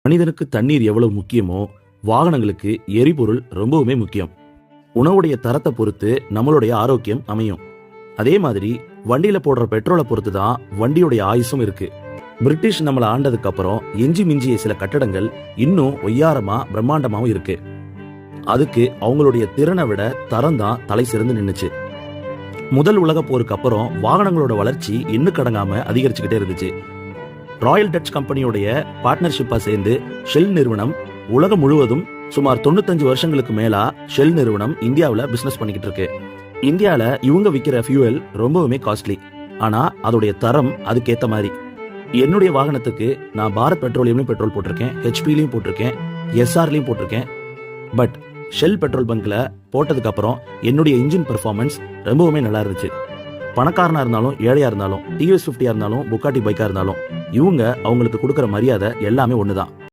மனிதனுக்கு தண்ணீர் எவ்வளவு முக்கியமோ வாகனங்களுக்கு எரிபொருள் ரொம்பவுமே முக்கியம். உணவுடைய தரத்தை பொறுத்து நம்மளுடைய ஆரோக்கியம் அமையும். அதே மாதிரி வண்டியில போடுற பெட்ரோலை பொறுத்து தான் வண்டியுடைய ஆயுசும் இருக்கு. பிரிட்டிஷ் நம்மளை ஆண்டதுக்கு அப்புறம் எஞ்சி மிஞ்சிய சில கட்டடங்கள் இன்னும் ஒய்யாரமா பிரம்மாண்டமாவும் இருக்கு. அதுக்கு அவங்களுடைய திறனை விட தரம் தான் தலை சிறந்து நின்னுச்சு. முதல் உலக போருக்கு அப்புறம் வாகனங்களோட வளர்ச்சி இன்னும் கடங்காம அதிகரிச்சுக்கிட்டே இருந்துச்சு. ராயல் டச் கம்பெனியுடைய பார்ட்னர்ஷிப்பா சேர்ந்து ஷெல் நிறுவனம் உலகம் முழுவதும் சுமார் 95 வருஷங்களுக்கு மேலா ஷெல் நிறுவனம் இந்தியாவில் பிசினஸ் பண்ணிக்கிட்டு இருக்கு. இந்தியாவில் இவங்க விற்கிற ஃபியூவல் ரொம்பவுமே காஸ்ட்லி, ஆனா அதோடைய தரம் அதுக்கேற்ற மாதிரி. என்னுடைய வாகனத்துக்கு நான் பாரத் பெட்ரோலியம்லையும் பெட்ரோல் போட்டிருக்கேன், ஹெச்பிலையும் போட்டிருக்கேன், எஸ்ஆர்லையும் போட்டிருக்கேன். பட் ஷெல் பெட்ரோல் பங்க்ல போட்டதுக்கு அப்புறம் என்னுடைய இன்ஜின் பெர்ஃபார்மன்ஸ் ரொம்பவுமே நல்லா இருந்துச்சு. பணக்காரனா இருந்தாலும் ஏழையா இருந்தாலும் டிவிஎஸ் 50 இருந்தாலும் புக்காட்டி பைக்கா இருந்தாலும் இவங்க அவங்களுக்கு கொடுக்குற மரியாதை எல்லாமே ஒண்ணுதான்.